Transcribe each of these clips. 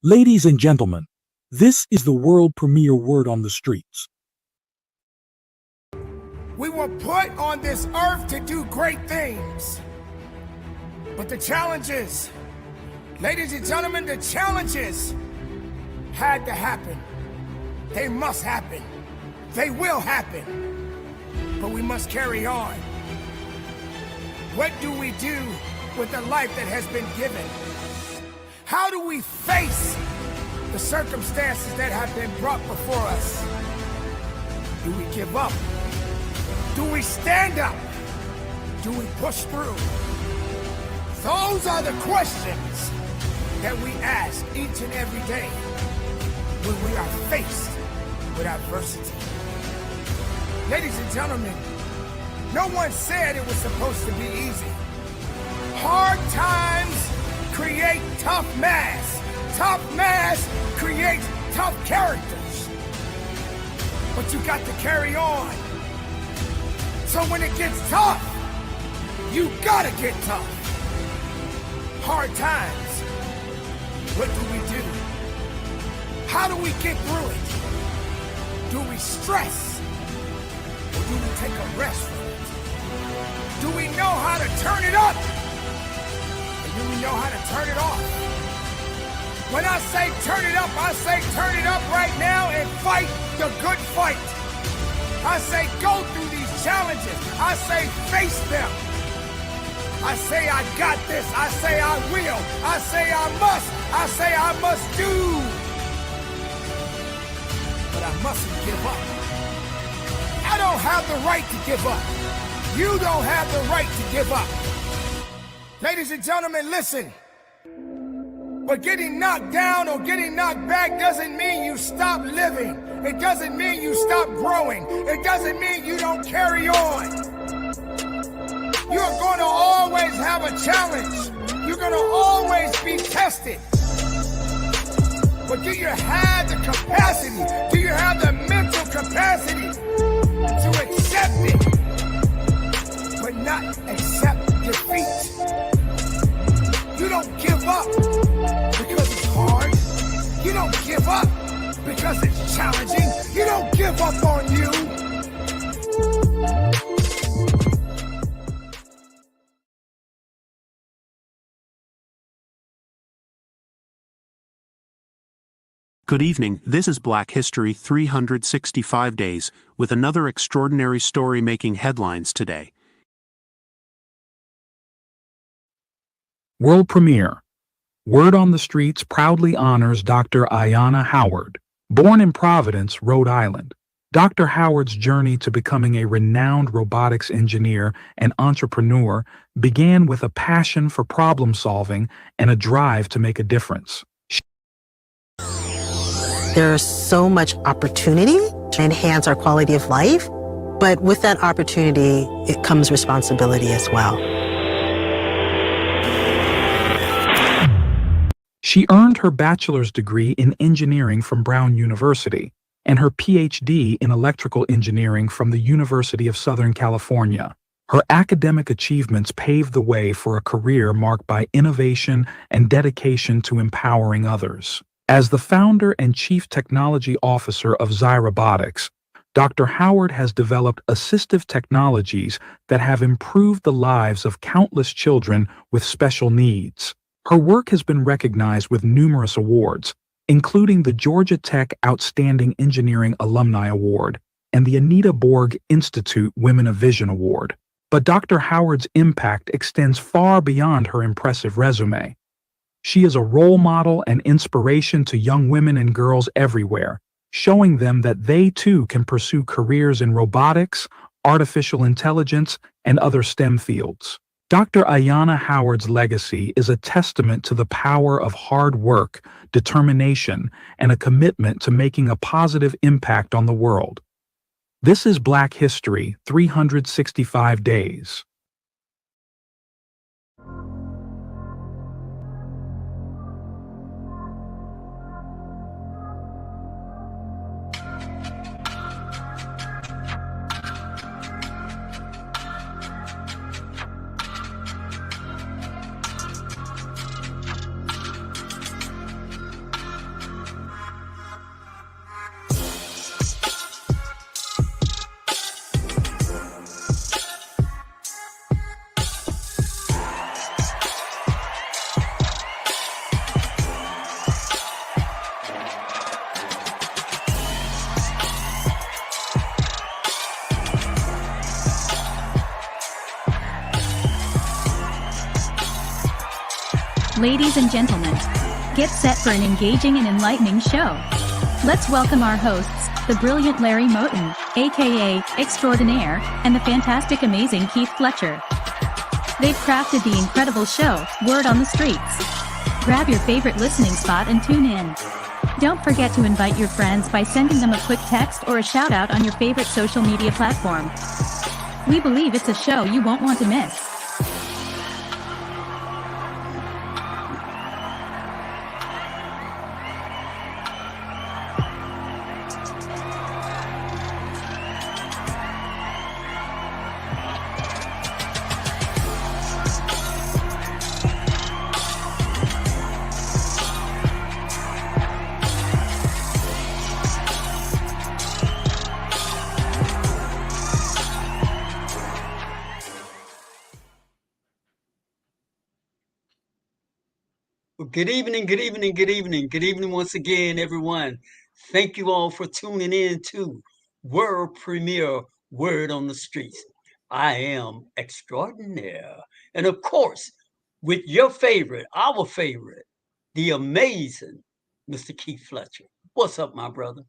Ladies and gentlemen, this is the world premiere word on the streets. We were put on this earth to do great things. But the challenges, ladies and gentlemen, the challenges had to happen. They must happen. They will happen. But we must carry on. What do we do with the life that has been given? How do we face the circumstances that have been brought before us? Do we give up? Do we stand up? Do we push through? Those are the questions that we ask each and every day when we are faced with adversity. Ladies and gentlemen, no one said it was supposed to be easy. Hard times create tough mass. Tough mass creates tough characters. But you got to carry on. So when it gets tough, you gotta get tough. Hard times, what do we do? How do we get through it? Do we stress? Or do we take a rest from it? Do we know how to turn it up? Or do we know how to turn it off? When I say turn it up, I say turn it up right now and fight the good fight. I say go through these challenges. I say face them. I say I got this. I say I will. I say I must. I say I must do. But I mustn't give up. I don't have the right to give up. You don't have the right to give up. Ladies and gentlemen, listen. But getting knocked down or getting knocked back doesn't mean you stop living. It doesn't mean you stop growing. It doesn't mean you don't carry on. You're going to always have a challenge. You're going to always be tested. But do you have the capacity? Do you have the mental capacity to accept it, but not accept defeat? You don't give up because it's hard. You don't give up because it's challenging. You don't give up on you. Good evening, this is Black History 365 Days, with another extraordinary story making headlines today. World premiere. Word on the Streets proudly honors Dr. Ayanna Howard. Born in Providence, Rhode Island, Dr. Howard's journey to becoming a renowned robotics engineer and entrepreneur began with a passion for problem solving and a drive to make a difference. There's so much opportunity to enhance our quality of life, but with that opportunity, it comes responsibility as well. She earned her bachelor's degree in engineering from Brown University and her PhD in electrical engineering from the University of Southern California. Her academic achievements paved the way for a career marked by innovation and dedication to empowering others. As the founder and chief technology officer of Zyrobotics, Dr. Howard has developed assistive technologies that have improved the lives of countless children with special needs. Her work has been recognized with numerous awards, including the Georgia Tech Outstanding Engineering Alumni Award and the Anita Borg Institute Women of Vision Award. But Dr. Howard's impact extends far beyond her impressive resume. She is a role model and inspiration to young women and girls everywhere, showing them that they too can pursue careers in robotics, artificial intelligence, and other STEM fields. Dr. Ayanna Howard's legacy is a testament to the power of hard work, determination, and a commitment to making a positive impact on the world. This is Black History 365 Days. Ladies and gentlemen, get set for an engaging and enlightening show. Let's welcome our hosts, the brilliant Larry Moten, aka Extraordinaire, and the fantastic amazing Keith Fletcher. They've crafted the incredible show, Word on the Streets. Grab your favorite listening spot and tune in. Don't forget to invite your friends by sending them a quick text or a shout out on your favorite social media platform. We believe it's a show you won't want to miss. Good evening, good evening, good evening. Good evening once again, everyone. Thank you all for tuning in to World Premiere Word on the Streets. I am Extraordinaire. And of course, with your favorite, our favorite, the amazing Mr. Keith Fletcher. What's up, my brother?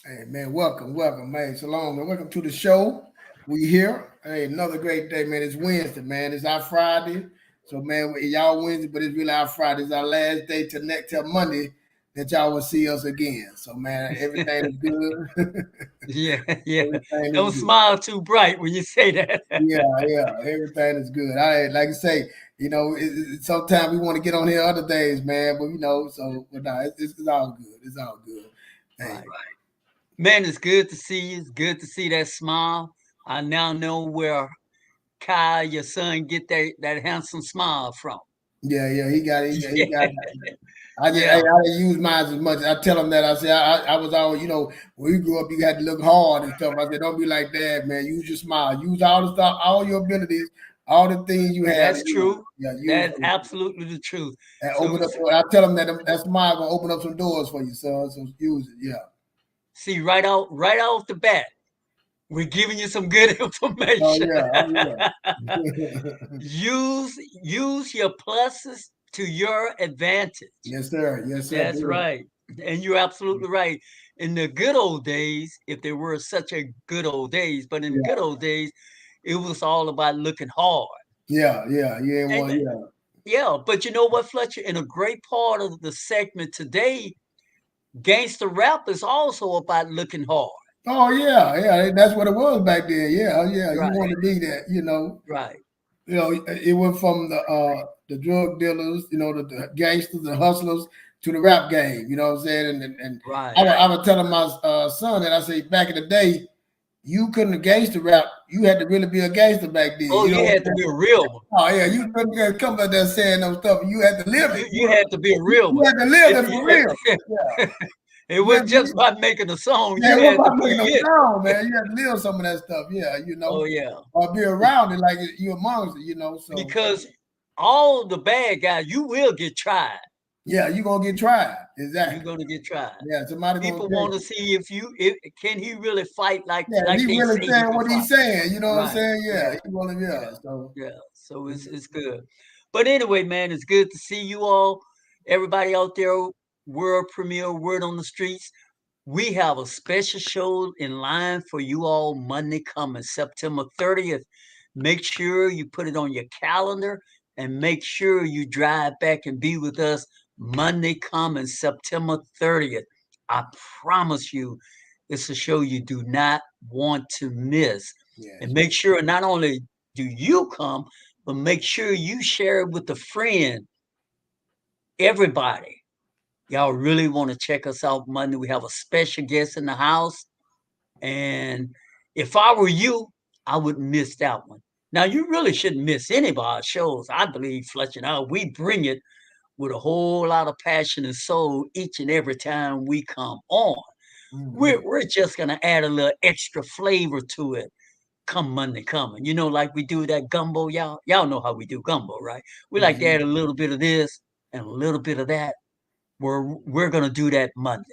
Hey, man, welcome, man. Shalom, man. Welcome to the show. We here. Hey, another great day, man. It's Wednesday, man. It's our Friday. So, man, y'all Wednesday, but it's really our Friday. It's our last day till Monday that y'all will see us again. So, man, everything is good. Yeah. Don't smile too bright when you say that. Yeah. Everything is good. Like I say, sometimes we want to get on here other days, man, but it's all good. It's all good. Hey. Right. Man, it's good to see you. It's good to see that smile. I now know where Kyle, your son, get that handsome smile from. Yeah, he got it. He got it. I didn't use mine as much. I tell him that. I say I was always, when you grew up, you had to look hard and stuff. I said, don't be like that, man. Use your smile. Use all the stuff, all your abilities, all the things you have. That's true. That's absolutely the truth. And open up. I tell him that smile gonna open up some doors for you, son. So use it. Yeah. See, right off the bat, we're giving you some good information. Oh, yeah. Use your pluses to your advantage. Yes, sir. That's right. And you're absolutely right. In the good old days, if there were such a good old days, but in the good old days, it was all about looking hard. Yeah. Yeah, but you know what, Fletcher? In a great part of the segment today, gangster rap is also about looking hard. Oh yeah, that's what it was back then. Yeah. Right. You want to be that, Right. It went from the drug dealers, the gangsters, the hustlers, to the rap game. You know what I'm saying? And right. I was telling my son that I say back in the day, you couldn't gangster rap. You had to really be a gangster back then. Oh, you had to be a real one. Oh yeah, you couldn't come out there saying those stuff. You had to live it. You had to be a real one. You had to live it for real. Yeah. It wasn't just about making a song. Yeah, you it had wasn't to making a song, man. You had to live some of that stuff. Yeah, Oh yeah. Or be around it like you amongst it, So because all the bad guys, you will get tried. Yeah, you're gonna get tried. Exactly. You're gonna get tried. Yeah, people want to see if can he really fight like he they really say saying what he's saying. You know what I'm Right. saying? Yeah. So it's good. But anyway, man, it's good to see you all. Everybody out there, world premiere Word on the Streets. We have a special show in line for you all Monday coming, September 30th. Make sure you put it on your calendar and make sure you drive back and be with us Monday coming, September 30th. I promise you, it's a show you do not want to miss. Yes. And make sure not only do you come, but make sure you share it with a friend. Everybody. Y'all really want to check us out Monday. We have a special guest in the house. And if I were you, I wouldn't miss that one. Now, you really shouldn't miss any of our shows. I believe, Fletcher and I, we bring it with a whole lot of passion and soul each and every time we come on. Mm-hmm. We're just going to add a little extra flavor to it come Monday coming. Like we do that gumbo, y'all. Y'all know how we do gumbo, right? We like to add a little bit of this and a little bit of that. We're going to do that Monday.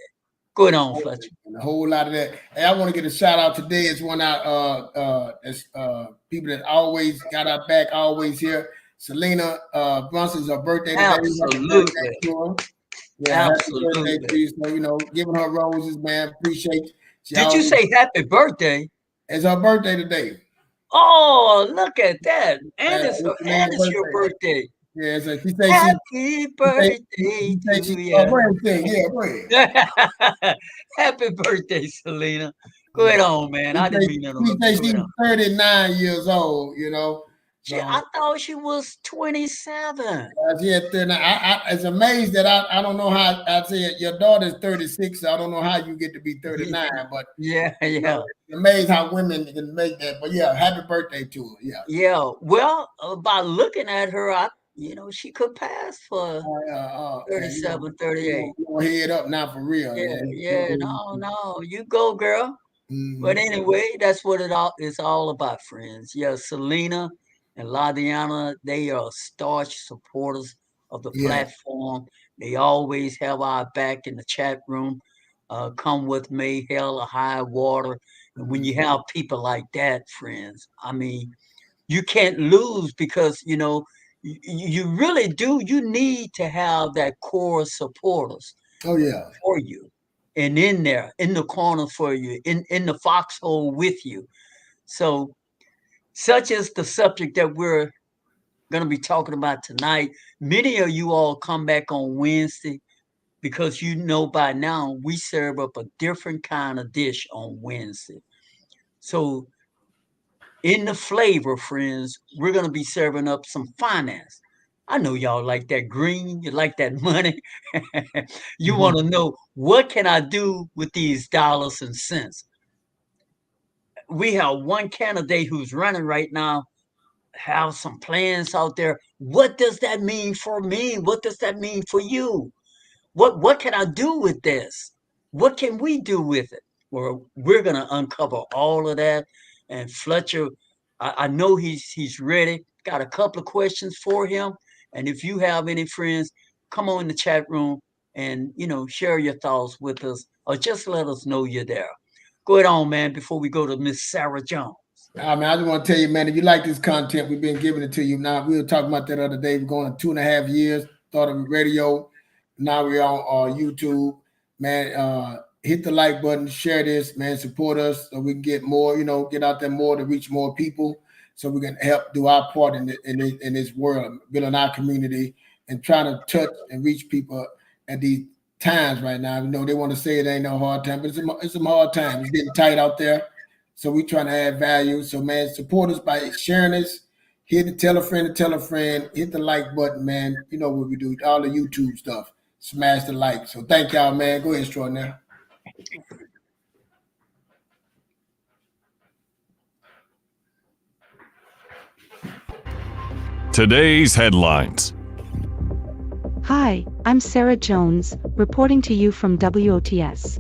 Go ahead on, Fletcher. And a whole lot of that. Hey, I want to get a shout out today. It's one out people that always got our back, always here. Selena Brunson's her birthday today. Absolutely. Yeah, Absolutely. happy birthday to you. So, giving her roses, man. Appreciate you. Did you say happy birthday? It's her birthday today. Oh, look at that. And it's your birthday. Yeah, so she says happy birthday to you. Yeah, go ahead. Happy birthday, Selena. Go ahead on, man. I didn't mean to. She says she's 39 years old, So, I thought she was 27. Yeah, I was amazed that I don't know how. I said your daughter's 36, so I don't know how you get to be 39. But yeah. It's amazed how women can make that. But yeah, happy birthday to her. Yeah. Yeah. Well, by looking at her, she could pass for 37, 38. Head up now for real. Yeah. No. You go, girl. Mm-hmm. But anyway, that's what it's all about, friends. Yeah, Selena and Ladiana, they are staunch supporters of the platform. They always have our back in the chat room. Come with me, hell or high water. And when you have people like that, friends, I mean, you can't lose because, you really do. You need to have that core supporters for you. And in there, in the corner for you, in the foxhole with you. So, such as the subject that we're going to be talking about tonight. Many of you all come back on Wednesday because by now we serve up a different kind of dish on Wednesday. So, in the flavor, friends, we're going to be serving up some finance. I know y'all like that green, you like that money. You want to know, what can I do with these dollars and cents? We have one candidate who's running right now, have some plans out there. What does that mean for me? What does that mean for you? What can I do with this? What can we do with it? Well, we're going to uncover all of that. And Fletcher, I know he's ready. Got a couple of questions for him. And if you have any friends, come on in the chat room and, share your thoughts with us, or just let us know you're there. Go ahead on, man, before we go to Miss Sarah Jones. I just want to tell you, man, if you like this content, we've been giving it to you. Now, we were talking about that other day. We're going 2.5 years, started with radio. Now we're on YouTube. Man, hit the like button, share this, man, support us so we can get more, get out there more to reach more people, so we can help do our part in this world, building our community and trying to touch and reach people at these times right now. They want to say it ain't no hard time, but it's some hard time. It's getting tight out there. So we're trying to add value. So, man, support us by sharing this. Tell a friend to tell a friend. Hit the like button, man. You know what we do. All the YouTube stuff. Smash the like. So thank y'all, man. Go ahead, Extraordinaire. Today's headlines. Hi, I'm Sarah Jones, reporting to you from WOTS.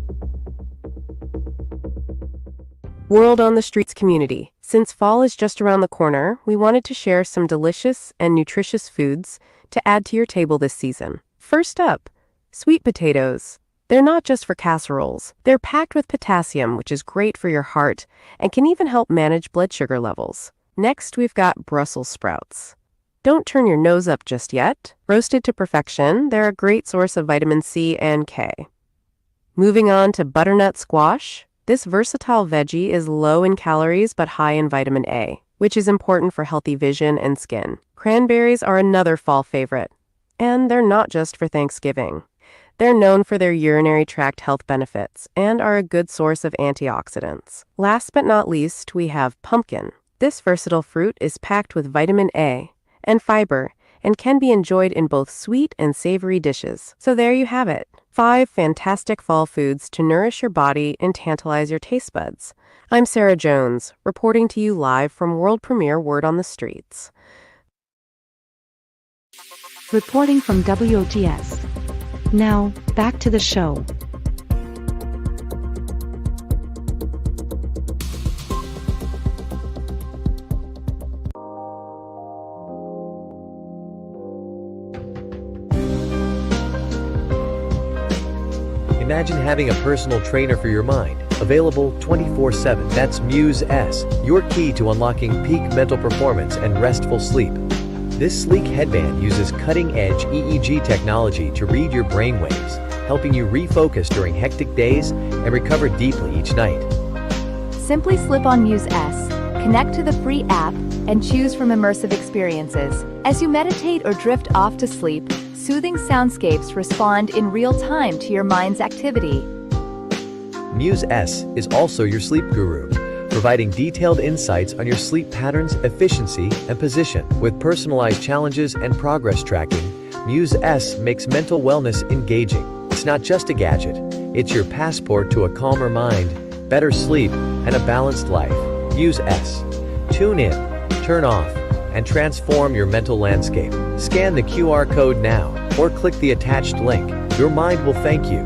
World on the Streets community. Since fall is just around the corner, we wanted to share some delicious and nutritious foods to add to your table this season. First up, sweet potatoes. They're not just for casseroles. They're packed with potassium, which is great for your heart and can even help manage blood sugar levels. Next, we've got Brussels sprouts. Don't turn your nose up just yet. Roasted to perfection, they're a great source of vitamin C and K. Moving on to butternut squash. This versatile veggie is low in calories but high in vitamin A, which is important for healthy vision and skin. Cranberries are another fall favorite, and they're not just for Thanksgiving. They're known for their urinary tract health benefits and are a good source of antioxidants. Last but not least, we have pumpkin. This versatile fruit is packed with vitamin A and fiber and can be enjoyed in both sweet and savory dishes. So there you have it. 5 fantastic fall foods to nourish your body and tantalize your taste buds. I'm Sarah Jones, reporting to you live from world premiere Word on the Streets. Reporting from WOTS. Now, back to the show. Imagine having a personal trainer for your mind, available 24/7. That's Muse S, your key to unlocking peak mental performance and restful sleep. This sleek headband uses cutting-edge EEG technology to read your brainwaves, helping you refocus during hectic days and recover deeply each night. Simply slip on Muse S, connect to the free app, and choose from immersive experiences. As you meditate or drift off to sleep, soothing soundscapes respond in real time to your mind's activity. Muse S is also your sleep guru, providing detailed insights on your sleep patterns, efficiency, and position. With personalized challenges and progress tracking, Muse S makes mental wellness engaging. It's not just a gadget, it's your passport to a calmer mind, better sleep, and a balanced life. Muse S. Tune in, turn off, and transform your mental landscape. Scan the QR code now, or click the attached link. Your mind will thank you.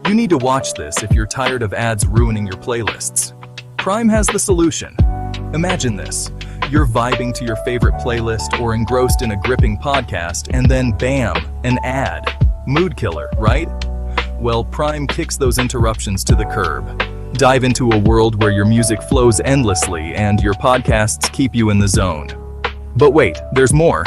You need to watch this if you're tired of ads ruining your playlists. Prime has the solution. Imagine this. You're vibing to your favorite playlist or engrossed in a gripping podcast, and then bam, an ad. Mood killer, right? Well, Prime kicks those interruptions to the curb. Dive into a world where your music flows endlessly and your podcasts keep you in the zone. But wait, there's more.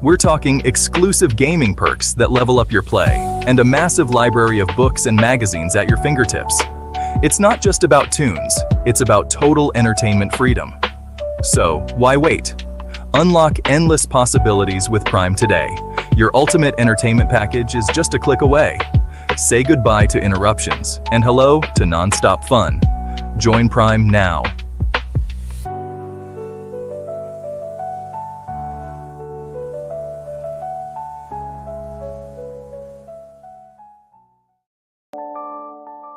We're talking exclusive gaming perks that level up your play, and a massive library of books and magazines at your fingertips. It's not just about tunes, it's about total entertainment freedom. So, why wait? Unlock endless possibilities with Prime today. Your ultimate entertainment package is just a click away. Say goodbye to interruptions, and hello to nonstop fun. Join Prime now.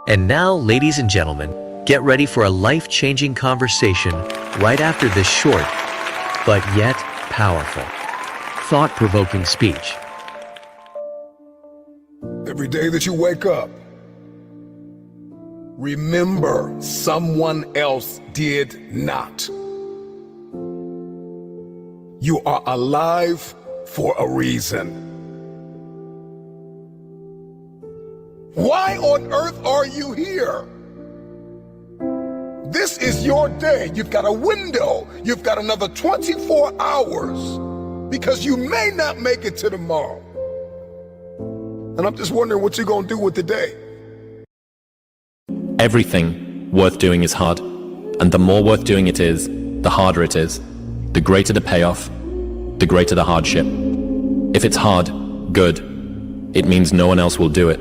And now, ladies and gentlemen, get ready for a life-changing conversation right after this short, but yet powerful, thought-provoking speech. Every day that you wake up, remember someone else did not. You are alive for a reason. Why on earth are you here? This is your day. You've got a window. You've got another 24 hours because you may not make it to tomorrow. And I'm just wondering what you're going to do with the day. Everything worth doing is hard. And the more worth doing it is, the harder it is. The greater the payoff, the greater the hardship. If it's hard, good. It means no one else will do it.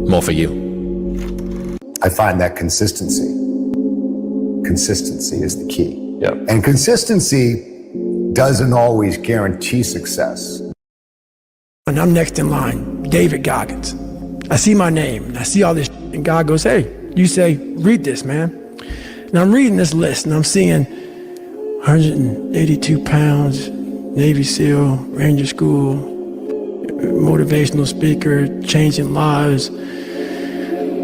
More for you. I find that consistency is the key. Yep. And consistency doesn't always guarantee success. And I'm next in line, David Goggins. I see my name, and I see all this, and God goes, hey, you say, read this, man. And I'm reading this list, and I'm seeing 182 pounds, Navy SEAL, Ranger School, motivational speaker, changing lives.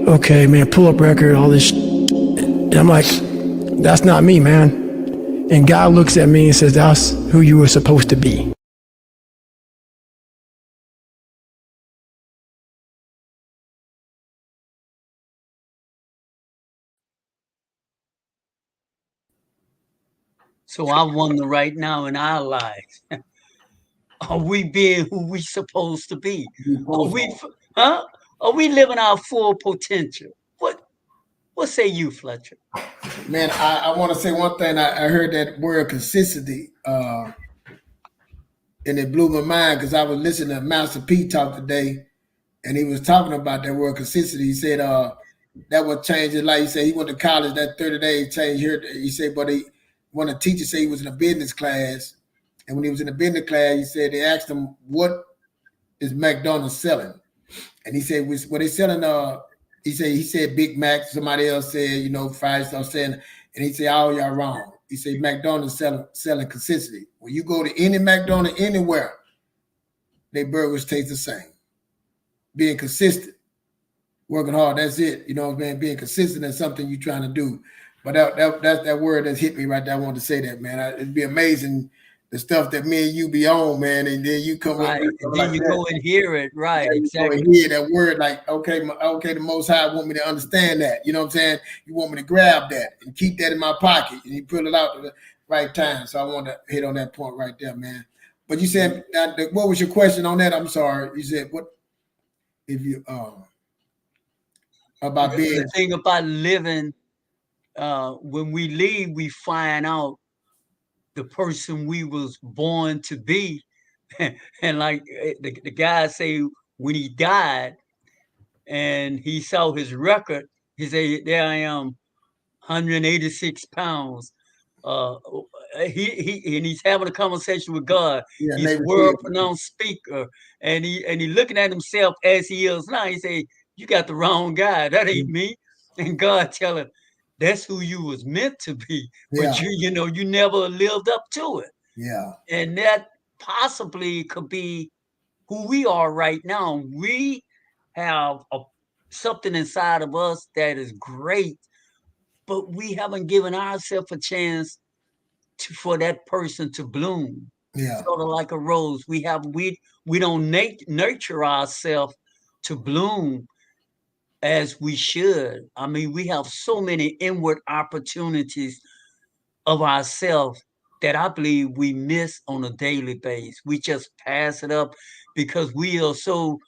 Okay, man, pull-up record, all this and I'm like, that's not me, man. And God looks at me and says, that's who you were supposed to be. So I wonder right now in our lives, are we being who we supposed to be? Are we living our full potential? What say you, Fletcher? Man, I want to say one thing. I heard that word consistency, and it blew my mind because I was listening to Master P talk today, and he was talking about that word consistency. He said that would change his life. He said he went to college, that 30 days changed here. He said, but one of the teachers said he was in a business class, and when he was in the business class, he said they asked him, what is McDonald's selling? And he said, what they selling, he said Big Mac, somebody else said, fries, I'm saying, and he said, all y'all wrong. He said, McDonald's selling consistency. When you go to any McDonald's anywhere, their burgers taste the same. Being consistent, working hard, that's it. You know what I mean? Being consistent is something you're trying to do. But that's that word that's hit me right there. I wanted to say that, man. It'd be amazing the stuff that me and you be on, man, and then you come Right. with And then like you that. go and hear it. Right. Yeah, you go and Exactly. hear that word, like, okay, okay, the Most High want me to understand that. You know what I'm saying? You want me to grab that and keep that in my pocket, and you pull it out at the right time. So I want to hit on that point right there, man. But you said, what was your question on that? I'm sorry. You said what if you about being The thing about living, when we leave, we find out the person we was born to be. And like the guy say when he died and he saw his record, he said, there I am, 186 pounds. Uh, he and he's having a conversation with God. yeah, He's neighbor world pronounced speaker, and he looking at himself as he is now. He say, "You got the wrong guy. That ain't me." And God tell him, "That's who you was meant to be, but Yeah, you never lived up to it." yeah, And that possibly could be who we are right now. We have something inside of us that is great, but we haven't given ourselves a chance for that person to bloom. yeah, Sort of like a rose. We don't nurture ourselves to bloom as we should. I mean, we have so many inward opportunities of ourselves that I believe we miss on a daily basis. We just pass it up because we are so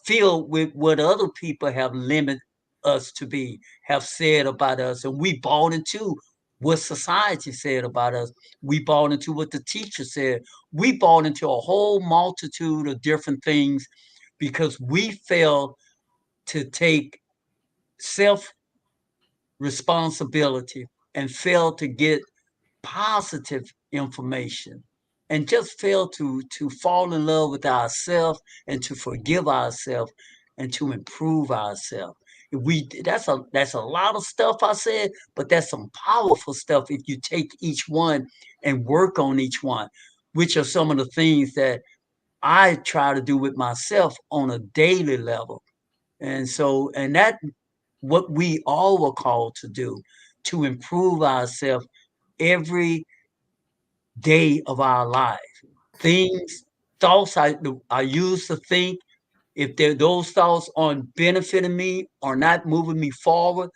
filled with what other people have limited us to be, have said about us, and we bought into what society said about us. We bought into what the teacher said. We bought into a whole multitude of different things because we failed to take self responsibility and failed to get positive information and just fail to fall in love with ourselves and to forgive ourselves and to improve ourselves. We that's a lot of stuff I said, but that's some powerful stuff if you take each one and work on each one, which are some of the things that I try to do with myself on a daily level. And that what we all were called to do, to improve ourselves every day of our life. Things, thoughts I used to think, if those thoughts aren't benefiting me or not moving me forward,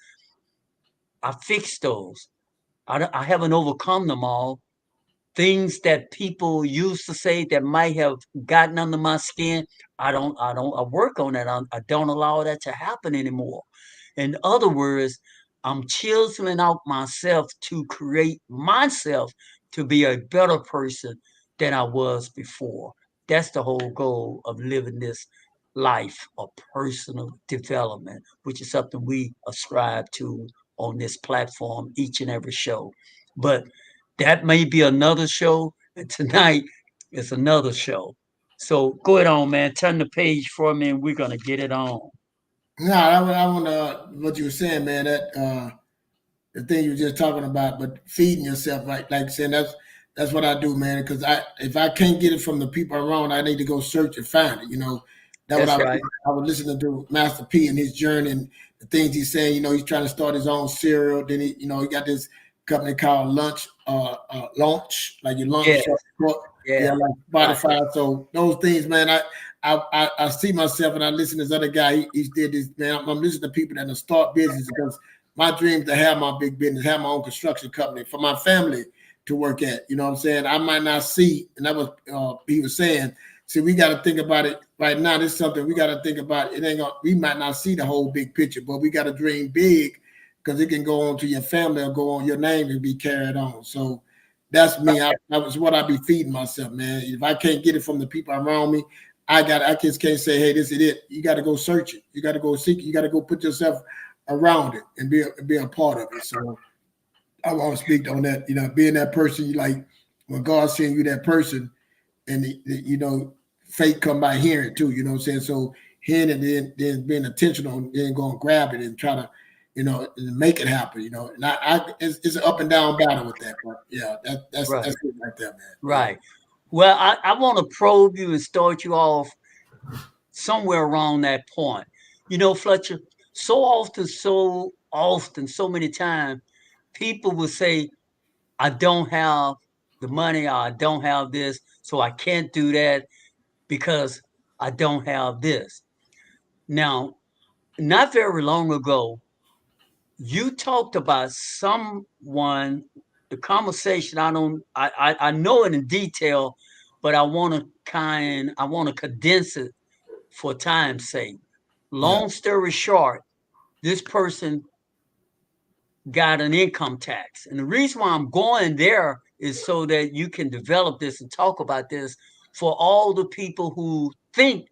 I fix those. I haven't overcome them all. Things that people used to say that might have gotten under my skin, I work on that. I don't allow that to happen anymore. In other words, I'm chiseling out myself to create myself to be a better person than I was before. That's the whole goal of living this life of personal development, which is something we ascribe to on this platform each and every show. But that may be another show, and tonight is another show. So go ahead on, man. Turn the page for me, and we're gonna get it on. no, I want what you were saying, man. That the thing you were just talking about, but feeding yourself, like saying that's what I do, man. Because if I can't get it from the people around, I need to go search and find it. You know, that what That's right. I was listening to Master P and his journey and the things he's saying. You know, he's trying to start his own cereal. Then he got this company called Launch, like your lunch. Yes. Yeah, Yeah. like Spotify. So those things, man, I see myself and I listen to this other guy. He did this, man. I'm listening to people that start business because my dream is to have my big business, have my own construction company for my family to work at. You know what I'm saying? I might not see, and that was he was saying. See, we got to think about it right now. This is something we got to think about. It ain't gonna, we might not see the whole big picture, but we got to dream big because it can go on to your family or go on your name and be carried on. So that's me. That was what I be feeding myself, man. If I can't get it from the people around me, I just can't say, hey, this is it. You got to go search it. You got to go seek it. You got to go put yourself around it and be a part of it. So I want to speak on that. You know, being that person, you like when God send you that person, and faith come by hearing too. You know what I'm saying? So hearing it, then being intentional, and then go and grab it and try to, and make it happen. You know, and it's an up and down battle with that. But yeah, that's Right. that's it right there, man. Right. Well, I want to probe you and start you off somewhere around that point. You know, Fletcher, so often, so many times, people will say, I don't have the money, or I don't have this, so I can't do that because I don't have this. Now, not very long ago, you talked about someone, the conversation, I know it in detail, but I want to condense it for time's sake. Long story short, this person got an income tax. And the reason why I'm going there is so that you can develop this and talk about this for all the people who think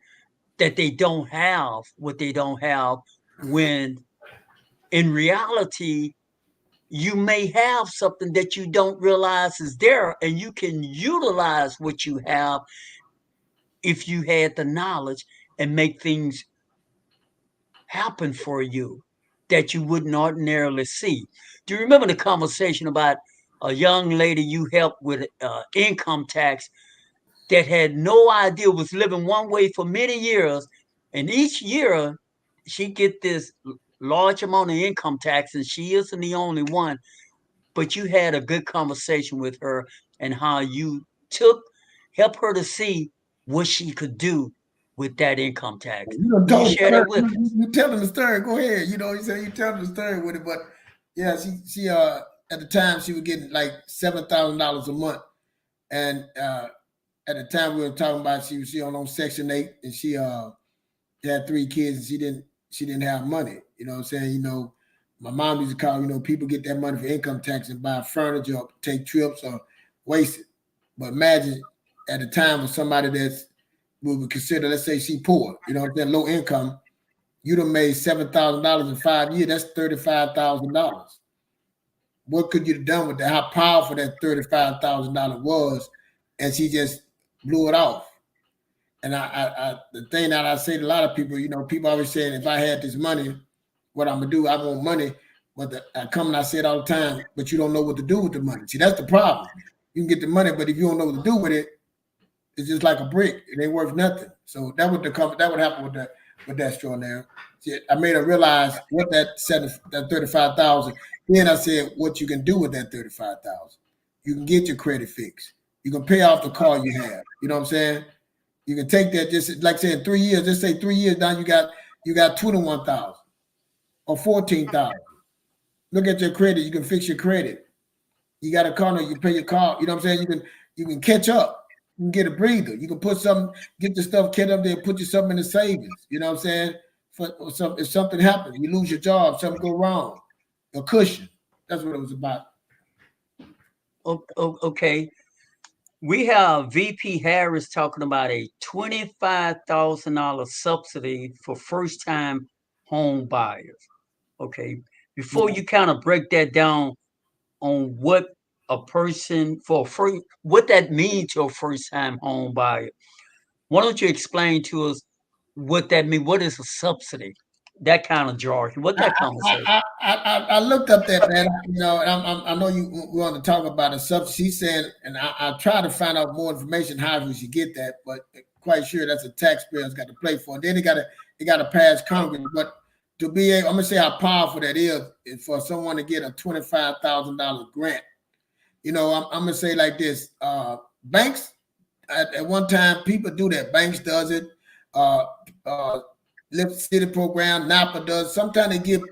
that they don't have what they don't have, when in reality, you may have something that you don't realize is there, and you can utilize what you have if you had the knowledge and make things happen for you that you wouldn't ordinarily see. Do you remember the conversation about a young lady you helped with income tax that had no idea, was living one way for many years, and each year she get this large amount of income tax, and she isn't the only one, but you had a good conversation with her and how you help her to see what she could do with that income tax. You Will you share that with us? You tell them the story. Go ahead. You know, you say you tell them the story with it, but yeah, she at the time she was getting like $7,000 a month, and at the time we were talking about she was on Section 8, and she had 3 kids, and she didn't have money. You know what I'm saying? You know, my mom used to call, you know, people get that money for income tax and buy furniture or take trips or waste it. But imagine at the time with somebody that's we would consider, let's say she poor, you know, they're low income, you'd have made $7,000 in 5 years, that's $35,000. What could you have done with that? How powerful that $35,000 was, and she just blew it off. And I the thing that I say to a lot of people, you know, people always saying, if I had this money, what I'm gonna do, I want money. But I come and I say it all the time, but you don't know what to do with the money. See, that's the problem. You can get the money, but if you don't know what to do with it, it's just like a brick. It ain't worth nothing. So that would happen with that straw now. See, I made her realize what that 35,000. Then I said, what you can do with that 35,000. You can get your credit fixed. You can pay off the car you have. You know what I'm saying? You can take that, just like saying 3 years. Just say 3 years now. You got 21,000 or 14,000. Look at your credit. You can fix your credit. You got a car, you pay your car. You know what I'm saying? You can catch up. You can get a breather. You can put something, get your stuff kept up there, put your something in the savings. You know what I'm saying? If something happens, you lose your job, something go wrong, a cushion. That's what it was about. Okay. We have VP Harris talking about a $25,000 subsidy for first-time home buyers. Okay. Before you kind of break that down on what a person what that means to a first-time home buyer, why don't you explain to us what that means? What is a subsidy? That kind of jargon. What that conversation? I looked up that, man. You know, and I know you want to talk about a subsidy. She's saying, and I try to find out more information how we should get that, but quite sure that's a taxpayer's got to pay for. And then they got to pass Congress. But to be able, I'm gonna say how powerful that is for someone to get a $25,000 grant. You know, I'm gonna say like this: banks at one time, people do that. Banks does it. Lift City program, Napa does. Sometimes they give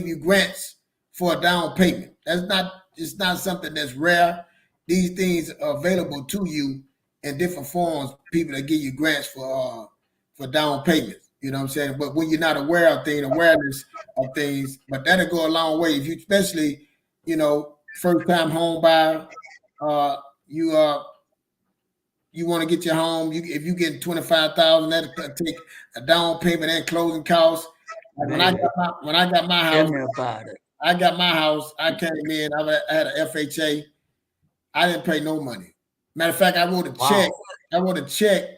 you grants for a down payment. It's not something that's rare. These things are available to you in different forms. People that give you grants for down payments. You know what I'm saying? But when you're not aware of things, awareness of things, but that'll go a long way. If you, especially, you know, first time home buyer, you want to get your home. If you get 25,000, that'll take a down payment and closing costs. When I got my house, I came in. I had an FHA. I didn't pay no money. Matter of fact, I wrote a check. I wrote a check,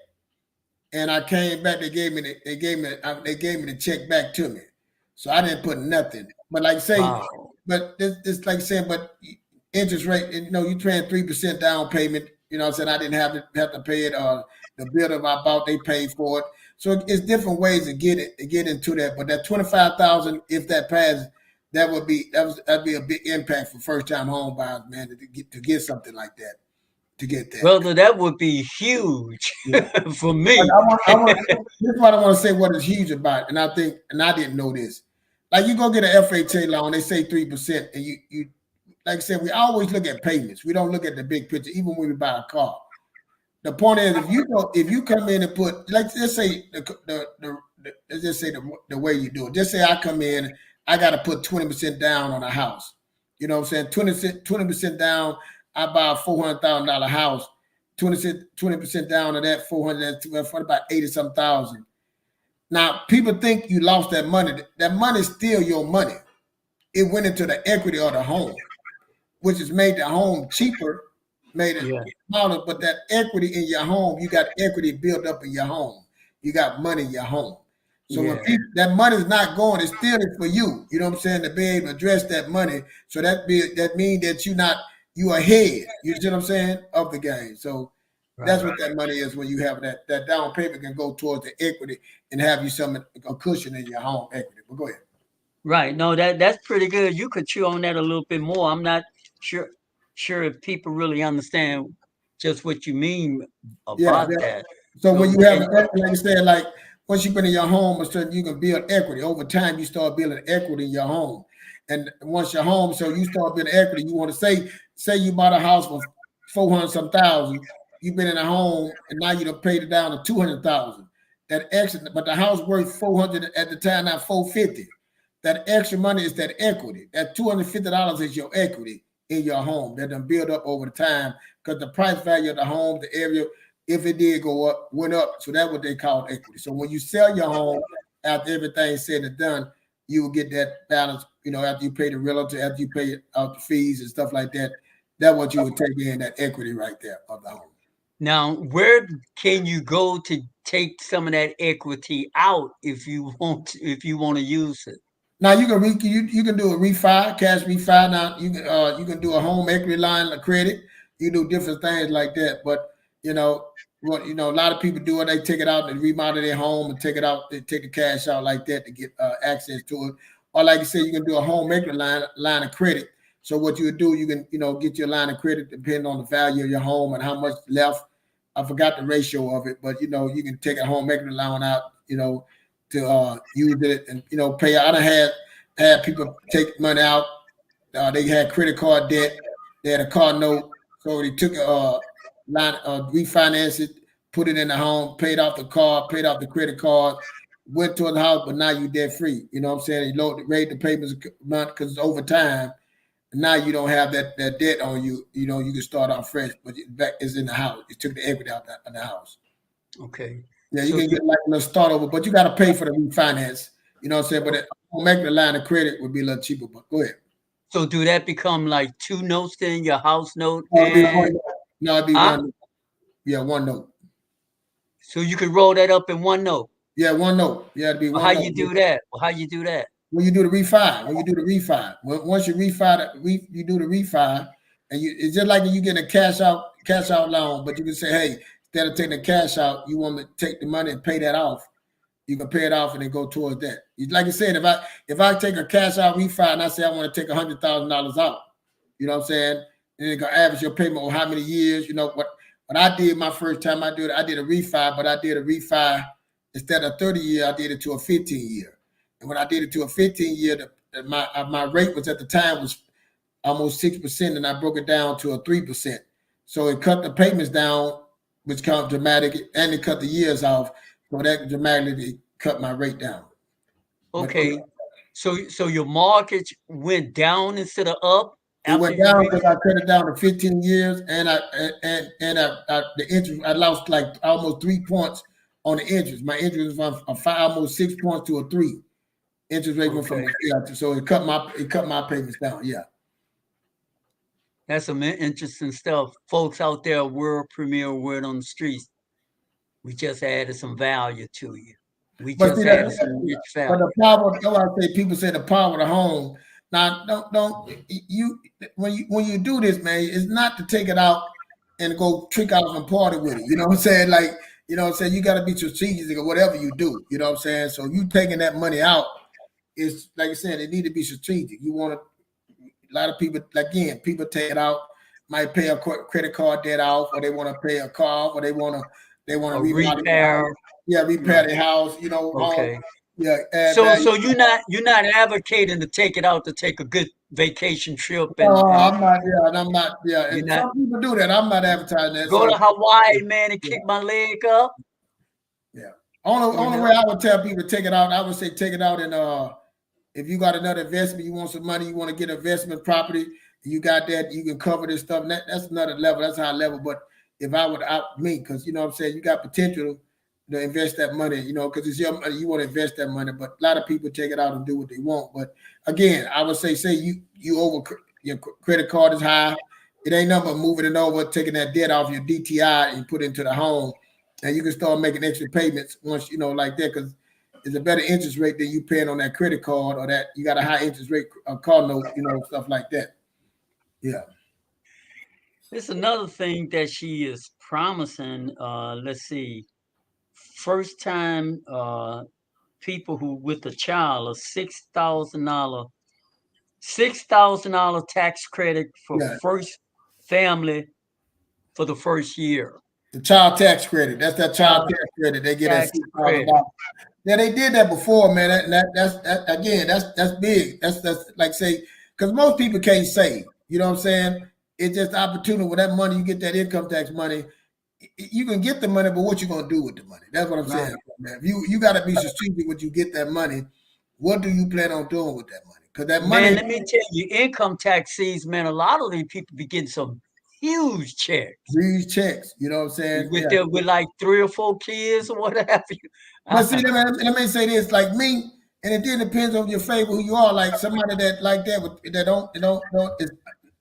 and I came back. They gave me the check back to me. So I didn't put nothing. But like say, but it's like saying, but interest rate. You know, you paying 3% down payment. You know what I'm saying? I didn't have to pay it. The builder I bought, they paid for it. So it's different ways to get into that. But that 25,000, if that passes, that'd be a big impact for first time home buyers, man, to get something like that. To get that. Brother, that would be huge for me. This is what I want to say what is huge about it. And I didn't know this. Like you go get an FHA loan, they say 3%, and you like I said, we always look at payments. We don't look at the big picture, even when we buy a car. The point is, if you come in and put, like, let's say let's just say the way you do it. Just say I come in, I got to put 20% down on a house. You know what I'm saying? 20% down. I buy a $400,000 house. 20% down on that 400, for about 80-some thousand. Now people think you lost that money. That money is still your money. It went into the equity of the home, which has made the home cheaper, made it smaller. But that equity in your home, you got equity built up in your home. You got money in your home. So when that money is not going, it's still for you. You know what I'm saying? To be able to address that money. So that means that you ahead. You see what I'm saying? Of the game. So that's what that money is when you have that down payment can go towards the equity and have you a cushion in your home equity. But go ahead. Right. No, that's pretty good. You could chew on that a little bit more. I'm not sure if people really understand just what you mean about that. So when you have equity, like you said, like once you've been in your home, you can build equity. Over time, you start building equity in your home. And once you're home, so you start building equity. You want to say you bought a house for 400-some thousand. You've been in a home, and now you done paid it down to 200,000. That extra, but the house worth 400 at the time, now 450. That extra money is that equity. That $250 is your equity in your home that done build up over the time because the price value of the home, the area, if it did go up, went up. So that's what they call equity. So when you sell your home after everything's said and done, you will get that balance, after you pay the realtor, after you pay out the fees and stuff like that. That's what you would take in, that equity right there of the home. Now, where can you go to take some of that equity out if you want to use it? Now you can do a refi, cash refi. Now you can do a home equity line of credit. You do different things like that. But a lot of people do it. They take it out and remodel their home and take it out. They take the cash out like that to get access to it. Or like you said, you can do a home equity line of credit. So what you would do, you can get your line of credit depending on the value of your home and how much left. I forgot the ratio of it, but you can take a home equity loan out, to use it and pay out. I had people take money out. They had credit card debt. They had a car note, so they took a line, refinanced it, put it in the home, paid off the car, paid off the credit card, went to the house, but now you debt free. You know what I'm saying? You raised the payments a month because it's over time. Now you don't have that debt on you. You can start off fresh, but it's in the house. You took the equity out of the house. Okay. Yeah, you can get like a start over, but you got to pay for the refinance. You know what I'm saying? But making the line of credit would be a little cheaper. But go ahead. So do that become like two notes then, your house note? It'd be one note. Yeah, one note. So you could roll that up in one note? Yeah, one note. Yeah, it'd be one note. How you do that? How you do that? When you do the refi. Once you refi, you do the refi, and it's just like you get a cash out loan, but you can say, hey, instead of taking the cash out, you want to take the money and pay that off. You can pay it off and then go towards that. Like I said, if I take a cash out refi and I say I want to take $100,000 out, you know what I'm saying? And you can average your payment on how many years. What I did my first time I did a refi, but I did a refi instead of 30 year, I did it to a 15 year. And when I did it to a 15 year, my rate was at the time was almost 6%, and I broke it down to a 3%. So it cut the payments down, which comes dramatic, and it cut the years off. So that dramatically cut my rate down. Okay. So your mortgage went down instead of up? It went down because I cut it down to 15 years, and the interest, I lost like almost 3 points on the interest. My interest was from almost 6 points to a 3. Interest rate went from so it cut my payments down. Yeah. That's some interesting stuff. Folks out there, world premiere word on the streets. We just added some value to you. We just added some rich value. But the power, I say people say the power of the home. Now, don't you when you do this, man, it's not to take it out and go trick out and party with it. You know what I'm saying? Like, you know what I'm saying? You got to be strategic or whatever you do. You know what I'm saying? So you taking that money out it's like I said, it need to be strategic. You want to, a lot of people, again, people take it out, might pay a credit card debt off, or they want to pay a car, or they want to remodel repair. Repair their house, Okay. Yeah. So you're not advocating to take it out to take a good vacation trip. And, I'm not. Yeah, I'm not. Yeah, and not, some people do that. I'm not advertising that. Go to Hawaii, man, and kick my leg up. Yeah. Only way I would tell people to take it out, I would say take it out and if you got another investment, you want some money, you want to get investment property, you got that, you can cover this stuff. That's another level. That's high level. But if I would me, because you know what I'm saying, you got potential to invest that money, because it's your money, you want to invest that money. But a lot of people take it out and do what they want. But again, I would say you over your credit card is high. It ain't nothing but moving it over, taking that debt off your DTI and put it into the home. And you can start making extra payments once, like that, because it's a better interest rate than you paying on that credit card, or that you got a high interest rate car note, stuff like that. Yeah. There's another thing that she is promising. Let's see. First time people who with a child, a $6,000 tax credit for first family for the first year. The child tax credit. That's that child tax credit. They get that $6,000. Yeah, they did that before, man. That's big. That's like say, because most people can't save. You know what I'm saying? It's just opportunity with that money. You get that income tax money. You can get the money, but what you gonna do with the money? That's what I'm saying, man. You got to be strategic when you get that money. What do you plan on doing with that money? Because that money. Man, let me tell you, income tax season, man. A lot of these people be getting some huge checks. Huge checks. You know what I'm saying? With like 3 or 4 kids or what have you. But see, let me say this, like me, and it then depends on your favor who you are. Like somebody that like that don't is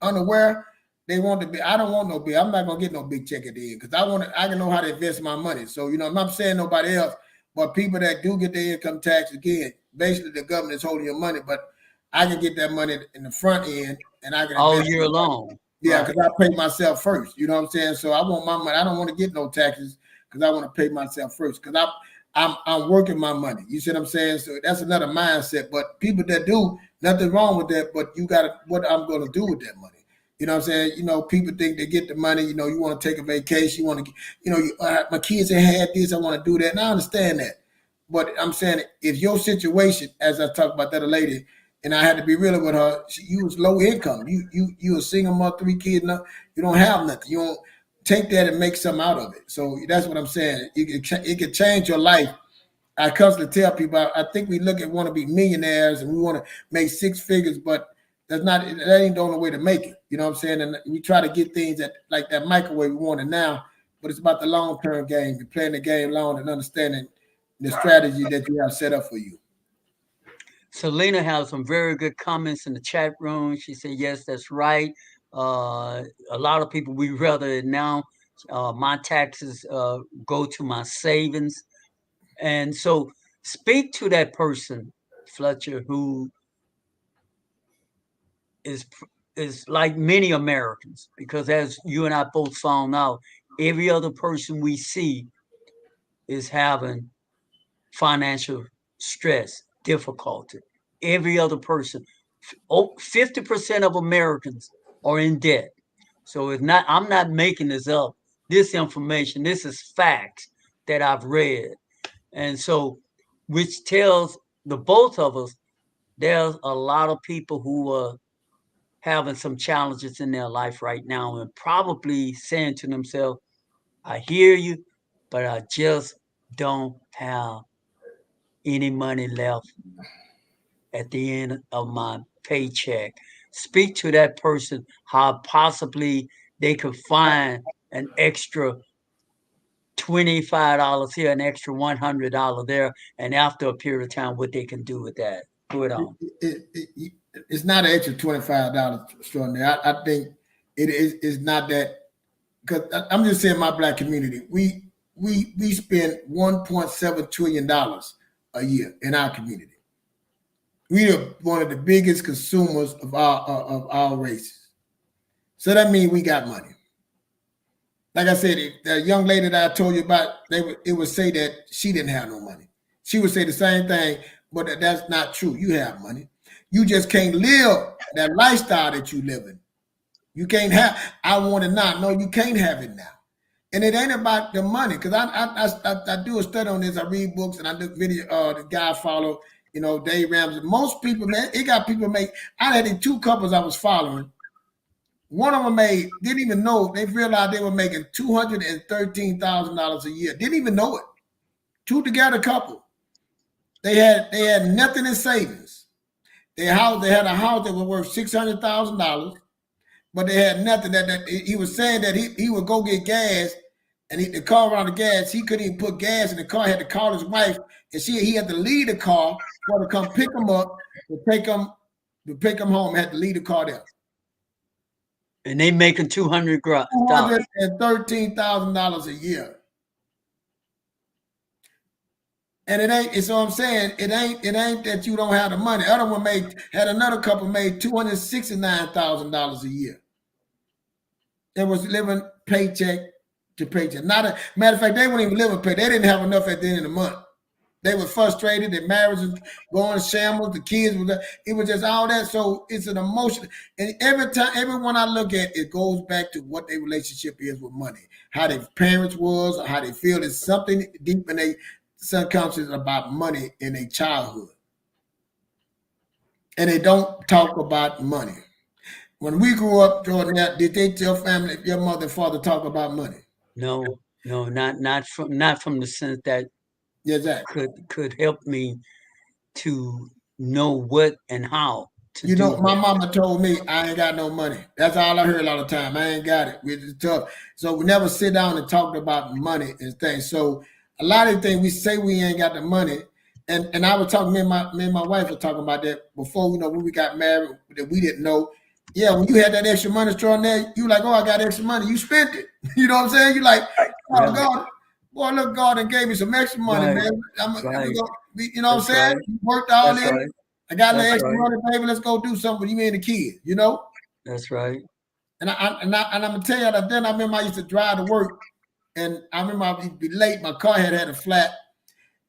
unaware. They want to be. I don't want no big. I'm not gonna get no big check at the end because I can know how to invest my money. So I'm not saying nobody else, but people that do get their income tax, again, basically the government is holding your money, but I can get that money in the front end and I can all year long. Yeah, because I pay myself first. You know what I'm saying? So I want my money. I don't want to get no taxes because I want to pay myself first. Because I'm working my money. You see what I'm saying? So that's another mindset. But people that do, nothing wrong with that. But you got what I'm going to do with that money. You know what I'm saying? People think they get the money. You want to take a vacation. You want to, my kids have had this. I want to do that. And I understand that. But I'm saying if your situation, as I talked about that a lady, and I had to be real with her, you was low income. You a single mother, 3 kids. No, you don't have nothing. You don't take that and make something out of it. So that's what I'm saying. It can change your life. I constantly tell people, I think we want to be millionaires and we want to make 6 figures, but that ain't the only way to make it. You know what I'm saying? And we try to get things like that microwave we want it now, but it's about the long-term game. You're playing the game long and understanding the strategy that you have set up for you. Selena has some very good comments in the chat room. She said, yes, that's right. A lot of people, we rather it now. My taxes go to my savings. And so speak to that person, Fletcher, who is like many Americans, because as you and I both found out, every other person we see is having financial stress, difficulty. Every other person, 50% of Americans are in debt. So I'm not making this up. This information, this is facts that I've read. And so, which tells the both of us, there's a lot of people who are having some challenges in their life right now and probably saying to themselves, I hear you, but I just don't have any money left at the end of my paycheck. Speak to that person how possibly they could find an extra $25 here, an extra $100 there, and after a period of time, what they can do with that. Go it on. It's not an extra $25 extraordinary. I think it's not that, because I'm just saying my Black community, we spend $1.7 trillion a year in our community. We are one of the biggest consumers of our races. So that means we got money. Like I said, the young lady that I told you about, it would say that she didn't have no money. She would say the same thing, but that's not true. You have money. You just can't live that lifestyle that you live in. You can't have, I want it now. No, you can't have it now. And it ain't about the money, because I do a study on this. I read books and I do video. The guy I follow, Dave Ramsey. Most people, man, it got people make. I had these two couples I was following. One of them didn't even know. They realized they were making $213,000 a year. Didn't even know it. Two together couple. They had nothing in savings. They had a house that was worth $600,000, but they had nothing. That he was saying that he would go get gas, and the car around the gas, he couldn't even put gas in the car. He had to call his wife, and he had to leave the car for her to come pick him up to take him home. He had to leave the car there. And they making $213,000 a year. And it ain't, so I'm saying it ain't that you don't have the money. Other one had another couple made $269,000 a year. It was living paycheck to paycheck. Matter of fact, they weren't even living pay. They didn't have enough at the end of the month. They were frustrated. Their marriage was going shambles. The kids were. It was just all that. So it's an emotion. And everyone I look at, it goes back to what their relationship is with money. How their parents was, or how they feel. It's something deep in their subconscious about money in their childhood. And they don't talk about money. When we grew up, Jordan, did they tell family, your mother and father, talk about money? No, not from the sense that could help me to know what and how to do. My mama told me I ain't got no money. That's all I heard all the time. I ain't got it. It's tough. So we never sit down and talk about money and things. So a lot of things we say we ain't got the money. And I was talking, me and my wife were talking about that before, when we got married, that we didn't know. Yeah, when you had that extra money thrown there, you like, oh, I got extra money. You spent it. You know what I'm saying? You like, oh, God, boy, look, God and gave me some extra money, man. You know what I'm saying? You worked all in. Right. I got a little extra money, baby. Let's go do something with you and the kid, That's right. And I'm going to tell you that then I remember I used to drive to work, and I remember I'd be late. My car had a flat.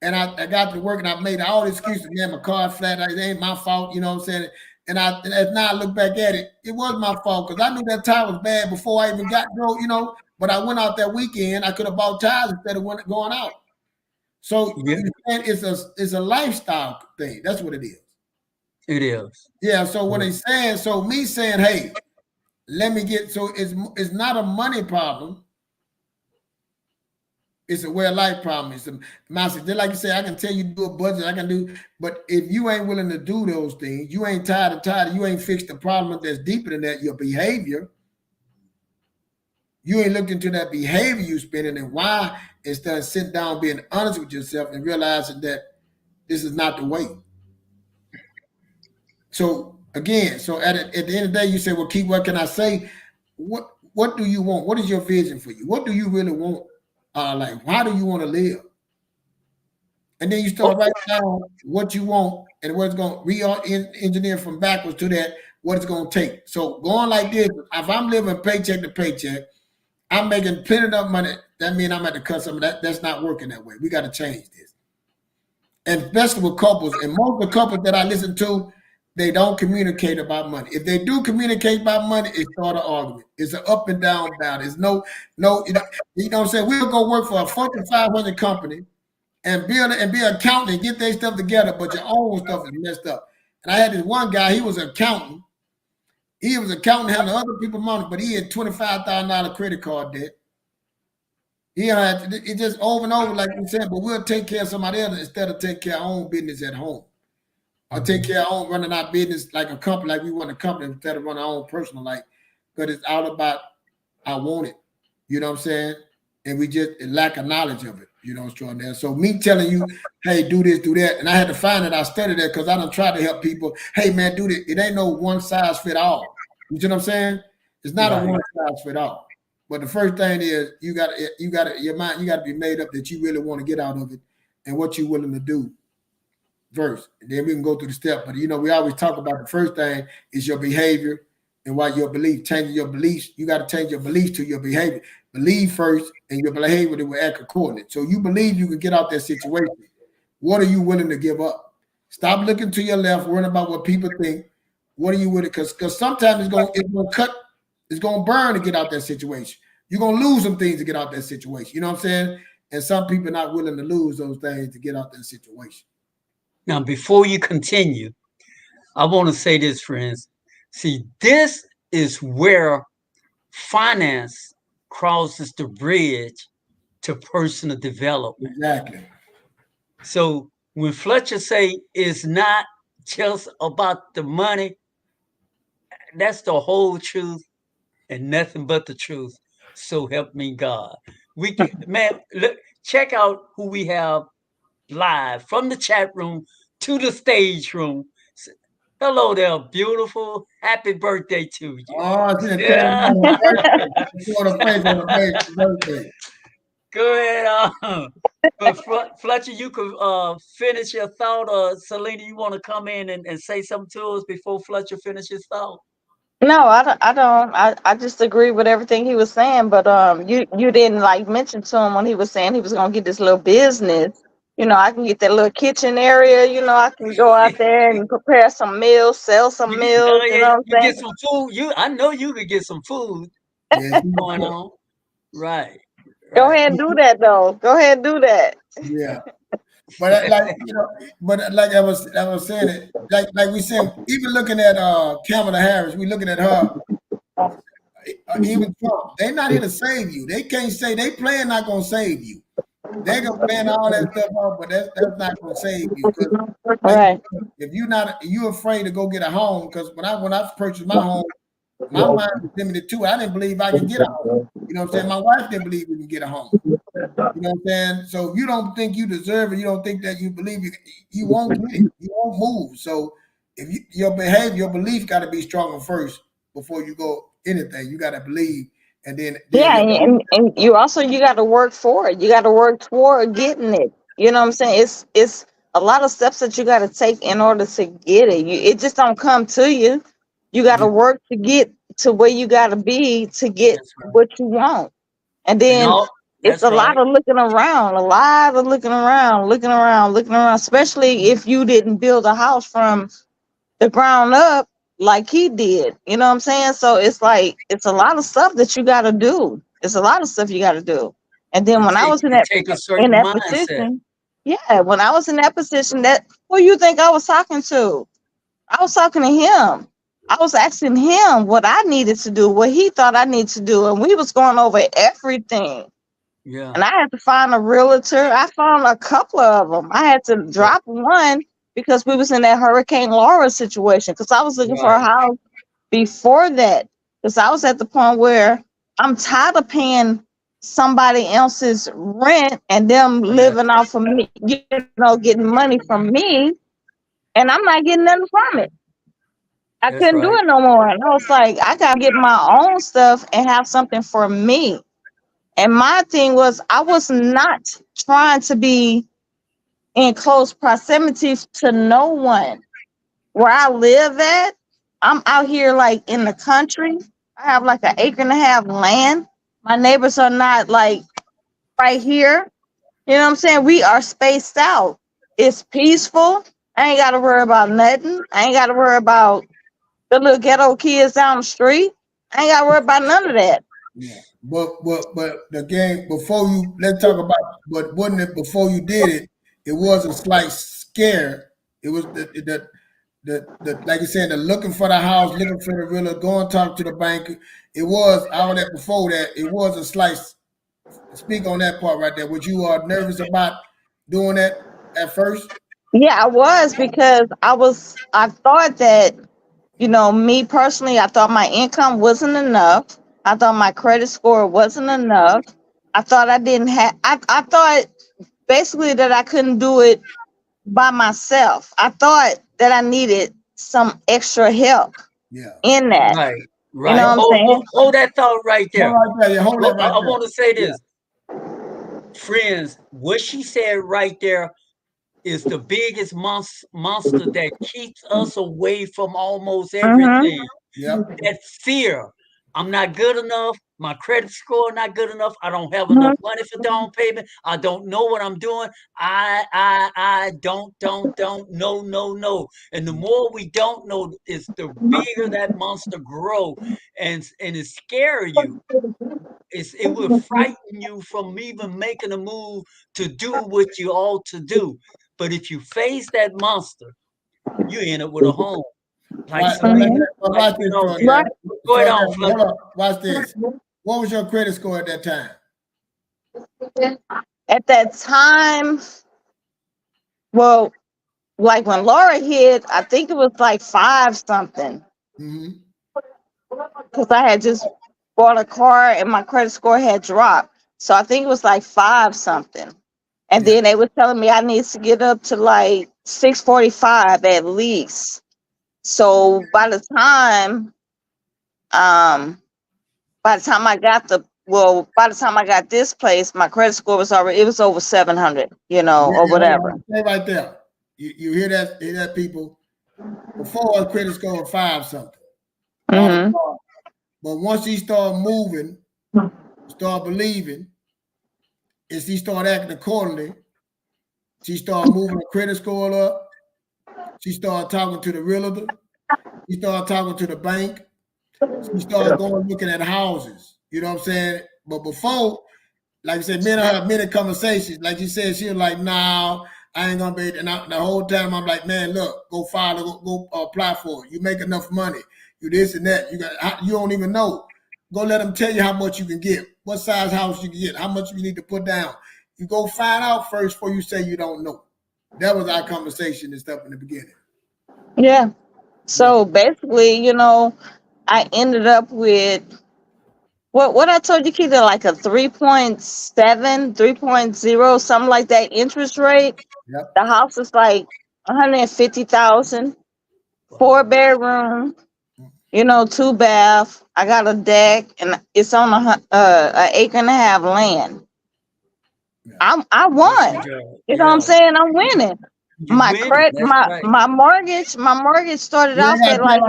And I got to work, and I made all the excuses. Man, my car flat. It ain't my fault. You know what I'm saying? And as now I look back at it, it was my fault, because I knew that tire was bad before I even got drove, But I went out that weekend. I could have bought tires instead of going out. So it's a lifestyle thing. That's what it is. It is. Yeah. So what he's saying, me saying, hey, let me get. So it's not a money problem. It's a way of life problem. It's a massive. Like you say, I can tell you do a budget. I can do, but if you ain't willing to do those things, you ain't tired, you ain't fixed the problem that's deeper than that, your behavior. You ain't looked into that behavior you spending and why, instead of sitting down, being honest with yourself and realizing that this is not the way. So again, at the end of the day, you say, well, Keith, what can I say? What do you want? What is your vision for you? What do you really want? Like, how do you want to live? And then you start writing down what you want and what it's going to re-engineer from backwards to that, what it's going to take. So going like this, if I'm living paycheck to paycheck, I'm making plenty enough money, that means I'm at the cut some of that. That's not working that way. We got to change this. And especially with couples, and most of the couples that I listen to, they don't communicate about money. If they do communicate about money, it starts an argument. It's an up and down battle. It's no, you know what I'm saying? We'll go work for a Fortune 500 company and be an accountant and get their stuff together, but your own stuff is messed up. And I had this one guy, he was an accountant. He was accounting, having other people's money, but he had $25,000 credit card debt. He had it just over and over, like you said, but we'll take care of somebody else instead of take care of our own business at home. Or take care of our own, running our business like a company, like we run a company instead of running our own personal life. Because it's all about, I want it. You know what I'm saying? And we just lack of knowledge of it. You know what I'm saying? So me telling you, hey, do this, do that. And I had to find it. I studied that because I done tried to help people. Hey, man, do this. It ain't no one size fit all. You see what I'm saying? It's not a one size fit all. But the first thing is your mind, you got to be made up that you really want to get out of it and what you're willing to do first. And then we can go through the step. But we always talk about the first thing is your behavior and what your belief, changing your beliefs. You got to change your beliefs to your behavior. Believe first, and your behavior will act accordingly. So you believe you can get out that situation. What are you willing to give up? Stop looking to your left, worrying about what people think. What are you with it? Because sometimes it's gonna burn to get out that situation. You're gonna lose some things to get out that situation. You know what I'm saying? And some people are not willing to lose those things to get out that situation. Now, before you continue, I want to say this, friends. See, this is where finance crosses the bridge to personal development. Exactly. So when Fletcher say it's not just about the money, that's the whole truth and nothing but the truth. So help me God. We can, man, look, check out who we have live from the chat room to the stage room. Hello there, beautiful. Happy birthday to you. Oh, Yeah. birthday. Go ahead. But Fletcher, you could finish your thought. Or Selena, you want to come in and say something to us before Fletcher finishes his thought? No, I don't. I just agree with everything he was saying. But you didn't like mention to him when he was saying he was gonna get this little business. You know, I can get that little kitchen area. You know, I can go out there and prepare some meals, sell some meals. You know what I'm You saying? get some food. I know you could get some food going on. Right. Go ahead and do that, though. Go ahead and do that. Yeah. But like I was saying it, like we said, even looking at Kamala Harris, we looking at her. Even Trump, they're not here to save you. They can't say they plan not gonna save you. They're gonna plan all that stuff out, but that's not gonna save you. Right. If you're afraid to go get a home, because when I purchased my home, my mind was limited too. I didn't believe I could get a home. You know what I'm saying? My wife didn't believe we could get a home. You know what I'm saying? So if you don't think you deserve it, you don't think that you believe you won't get it. You won't move. So if your behavior, your belief got to be stronger first before you go anything. You got to believe, and then yeah, and you got to work for it. You got to work toward getting it. You know what I'm saying? It's a lot of steps that you got to take in order to get it. It just don't come to you. You got to work to get to where you got to be to get what you want. And then it's a lot of looking around, looking around, especially if you didn't build a house from the ground up like he did. You know what I'm saying? So it's like, it's a lot of stuff that you got to do. It's a lot of stuff you got to do. And then when I was in that position, when I was in that position, who you think I was talking to? I was talking to him. I was asking him what I needed to do, what he thought I needed to do. And we was going over everything. Yeah. And I had to find a realtor. I found a couple of them. I had to drop one because we was in that Hurricane Laura situation. Because I was looking for a house before that. Because I was at the point where I'm tired of paying somebody else's rent and them living off of me, getting money from me. And I'm not getting nothing from it. I couldn't do it no more. And I was like, I got to get my own stuff and have something for me. And my thing was, I was not trying to be in close proximity to no one. Where I live at, I'm out here like in the country. I have like 1.5 acres land. My neighbors are not like right here. You know what I'm saying? We are spaced out. It's peaceful. I ain't got to worry about nothing. I ain't got to worry about the little ghetto kids down the street. I ain't got to worry about none of that. Yeah. But the game let's talk about, but wasn't it before you did it? It was a slight scare. It was the like you said, the looking for the house, looking for the realtor, going talk to the banker. It was all that before that. It was a slight. Speak on that part right there. Was you nervous about doing that at first? Yeah, I was, because I thought that, me personally, I thought my income wasn't enough. I thought my credit score wasn't enough. I thought I didn't have, I thought basically that I couldn't do it by myself. I thought that I needed some extra help in that. Right. You know what I'm saying? Hold that thought right there. Hold that right there. I want to say this. Friends, what she said right there is the biggest monster that keeps us away from almost everything. Yep. That fear. I'm not good enough. My credit score not good enough. I don't have enough money for down payment. I don't know what I'm doing. I don't, no. And the more we don't know, is the bigger that monster grow, and it scare you. It will frighten you from even making a move to do what you ought to do. But if you face that monster, you end up with a home. Like Watch this, go ahead on, Fletcher. Hold on, watch this. What was your credit score at that time? At that time, well, like when Laura hit, I think it was like 5 something. Because I had just bought a car and my credit score had dropped. So I think it was like 5 something. And then they were telling me I need to get up to like 645 at least. So by the time I got this place, my credit score was already, it was over 700, or whatever. Stay right there. You hear that, people? Before her credit score was 5 something. But once she started moving, start believing, and she started acting accordingly, she started moving her credit score up. She started talking to the realtor. She started talking to the bank. She started going looking at houses. You know what I'm saying? But before, like I said, me and her had many conversations. Like you said, she was like, "No, I ain't gonna be." And the whole time I'm like, "Man, look, go file, go apply for it. You make enough money. You this and that. You don't even know. Go let them tell you how much you can get, what size house you can get, how much you need to put down. You go find out first before you say you don't know." That was our conversation and stuff in the beginning. Yeah. So basically, I ended up with what I told you, Keith, like a 3.7, 3.0, something like that interest rate. Yep. The house is like 150,000, 4 bedroom, 2 bath. I got a deck, and it's on an acre and a half land. I won. You know what I'm saying? I'm winning. My mortgage started off at like,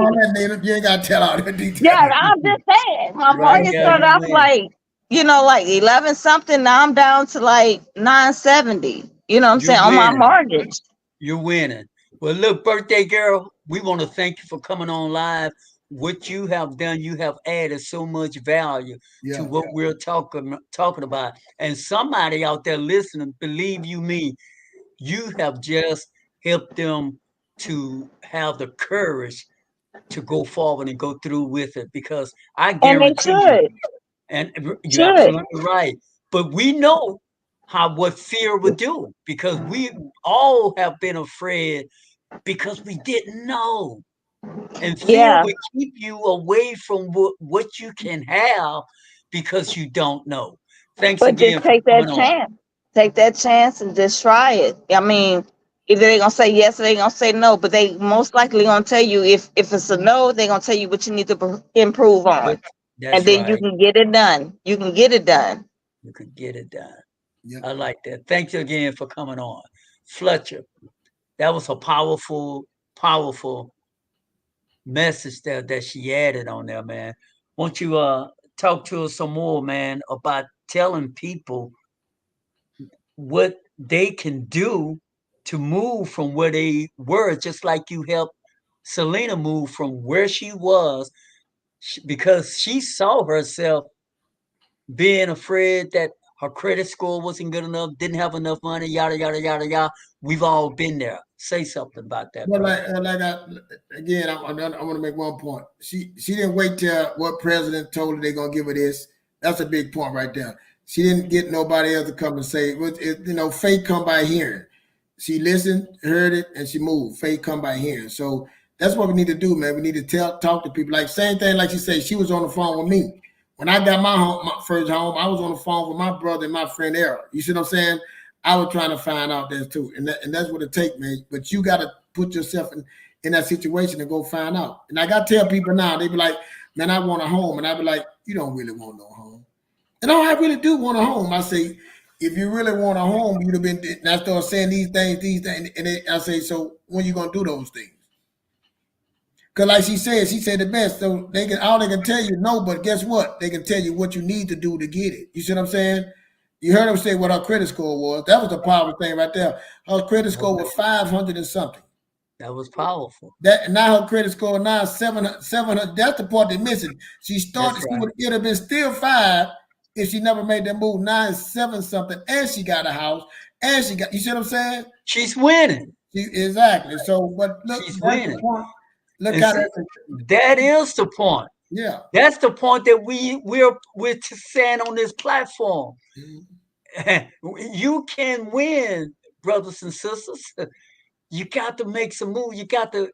you ain't gotta tell all that detail. Yeah, I'm just saying. My mortgage started off like 11 something. Now I'm down to like 970. You know what I'm saying? On my mortgage. You're winning. Well, look, birthday girl, we want to thank you for coming on live. What you have done, you have added so much value to what we're talking about. And somebody out there listening, believe you me, you have just helped them to have the courage to go forward and go through with it, because I guarantee you, and you're absolutely right. But we know what fear would do, because we all have been afraid because we didn't know. And fear would keep you away from what you can have because you don't know. Thanks again for coming on. Take that chance and just try it. I mean, either they're gonna say yes or they're gonna say no, but they most likely gonna tell you if it's a no, they're gonna tell you what you need to improve on. And then you can get it done. You can get it done. You can get it done. Yep. I like that. Thank you again for coming on. Fletcher, that was a powerful message that she added on there, man. Won't you talk to us some more, man, about telling people what they can do to move from where they were, just like you helped Selena move from where she was, because she saw herself being afraid that her credit score wasn't good enough, didn't have enough money, yada, yada, yada, yada. We've all been there. Say something about that. Well, I want to make one point. She didn't wait till what president told her they're going to give her this. That's a big point right there. She didn't get nobody else to come and say, faith come by hearing. She listened, heard it, and she moved. Faith come by hearing. So that's what we need to do, man. We need to talk to people. Like same thing, like she said, she was on the phone with me. When I got my first home, I was on the phone with my brother and my friend Errol. You see what I'm saying? I was trying to find out that too. And that's what it takes, man. But you got to put yourself in that situation and go find out. And I got to tell people now, they be like, man, I want a home. And I be like, you don't really want no home. And I really do want a home. I say, if you really want a home, you'd have been, and I start saying these things. And I say, so when you going to do those things? Because like she said the best. So they can all they can tell you no, but guess what? They can tell you what you need to do to get it. You see what I'm saying? You heard her say what her credit score was. That was the powerful thing right there. Her credit score was 500 and something. That was powerful. That now her credit score now 700. That's the part they're missing. She started. Right. It would have been still 5 if she never made that move. Now it's 7 something, and she got a house, and she got. You see what I'm saying? She's winning. Exactly. So, but look, she's winning. Look how that is the point. Yeah, that's the point that we're saying on this platform. You can win, brothers and sisters. You got to make some move. You got to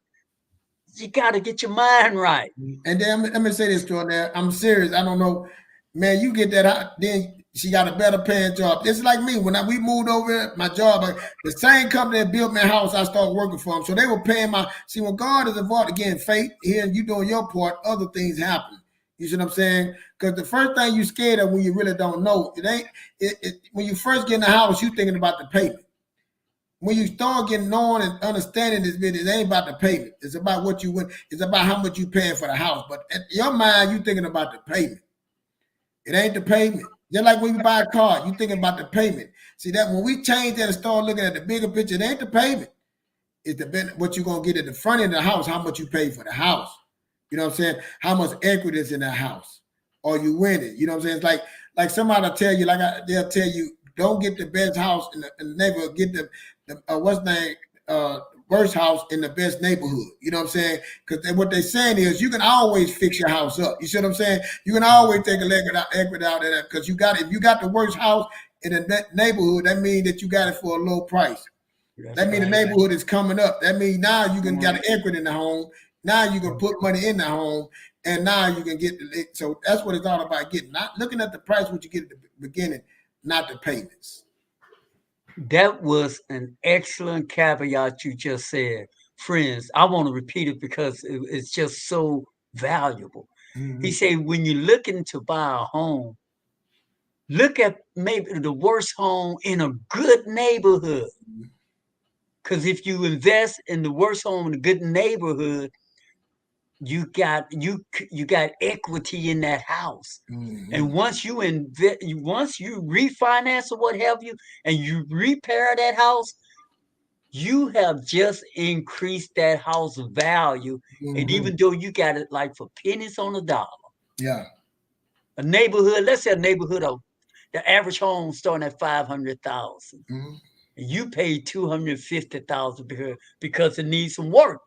get your mind right. And then let me say this, Jordan. I'm serious. I don't know, man. You get that out, then she got a better paying job. It's like me when we moved over my job. The same company that built my house, I started working for them. So they were paying my. See, when God is involved, again, faith here, and you doing your part, other things happen. You see what I'm saying? Because the first thing you scared of when you really don't know, it ain't. When you first get in the house, you thinking about the payment. When you start getting knowing and understanding this business, it ain't about the payment. It's about what you win. It's about how much you paying for the house. But in your mind, you thinking about the payment. It ain't the payment. Just like when you buy a car, you thinking about the payment. See that when we change that and start looking at the bigger picture, it ain't the payment. It's the what you're gonna get at the front end of the house, how much you pay for the house. You know what I'm saying? How much equity is in that house? Or you win it. You know what I'm saying? It's like somebody will tell you, they'll tell you, don't get the best house in the neighborhood, get the worst house in the best neighborhood. You know what I'm saying? Because what they're saying is you can always fix your house up. You see what I'm saying? You can always take equity out of that because if you got the worst house in the neighborhood, that means that you got it for a low price. That means the neighborhood is coming up. That means now you can get equity in the home. Now you can put money in the home, and now you can get the. So that's what it's all about getting. Not looking at the price what you get at the beginning, not the payments. That was an excellent caveat you just said. Friends, I want to repeat it because it's just so valuable. Mm-hmm. He said, when you're looking to buy a home, look at maybe the worst home in a good neighborhood. Because if you invest in the worst home in a good neighborhood, you got equity in that house. Mm-hmm. And once you refinance or what have you, and you repair that house, you have just increased that house value. Mm-hmm. And even though you got it like for pennies on a dollar. Yeah. A neighborhood, let's say a neighborhood of the average home starting at $500,000. Mm-hmm. And you pay $250,000 because it needs some work.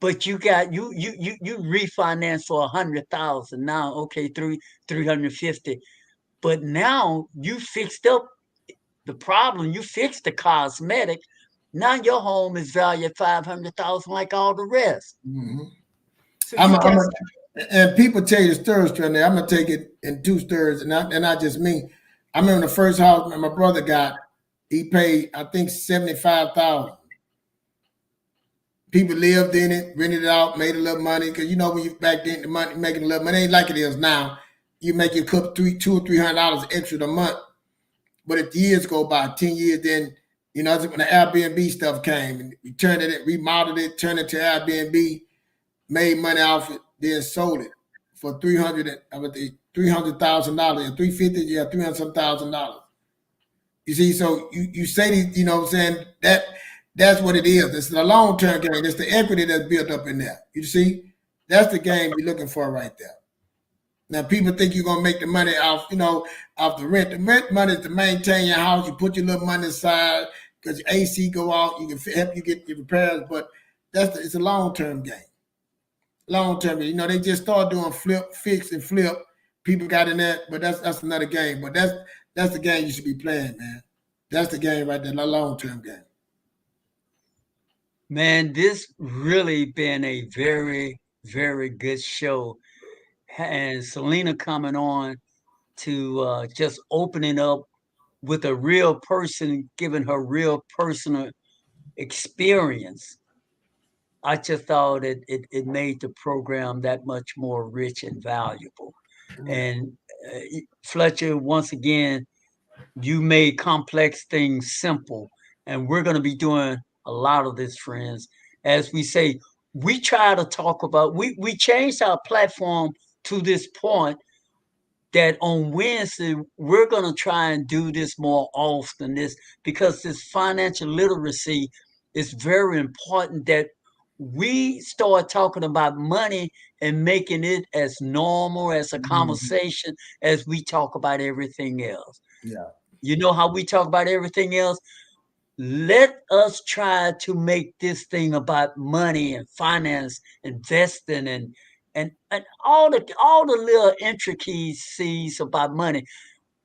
But you refinance for $100,000 now. Okay, $350,000. But now you fixed up the problem. You fixed the cosmetic. Now your home is valued at $500,000 like all the rest. Mm-hmm. So and people tell you the stories, Trent. I'm gonna take it in 2 stories, and not just me. I remember the first house my brother got. He paid, I think, $75,000. People lived in it, rented it out, made a little money. Because you know when you back then the money making a little money ain't like it is now. You make your cup $200 or $300 extra a month. But if the years go by, 10 years, then you know when the Airbnb stuff came, and we turned it, remodeled it, turned it to Airbnb, made money off it, then sold it for $300,000 or $350,000, yeah, $300,000. You see, so you say, you know what I'm saying, that's what it is. It's the long-term game. It's the equity that's built up in there. You see, that's the game you're looking for right there. Now, people think you're going to make the money off the rent. The rent money is to maintain your house. You put your little money aside because your AC go out. You can help you get your repairs, but it's a long-term game. Long-term, you know, they just start doing fix and flip. People got in that, but that's another game. But that's the game you should be playing, man. That's the game right there, the long-term game. Man, this really been a very, very good show. And Selena coming on to just opening up with a real person, giving her real personal experience. I just thought it made the program that much more rich and valuable. Mm-hmm. And Fletcher, once again, you made complex things simple. And we're going to be doing a lot of this, friends. As we say, we try to talk about, we changed our platform to this point that on Wednesday, we're going to try and do this more often, because this financial literacy is very important, that we start talking about money and making it as normal as a conversation as we talk about everything else. Yeah. You know how we talk about everything else? Let us try to make this thing about money and finance, investing, and all the little intricacies about money.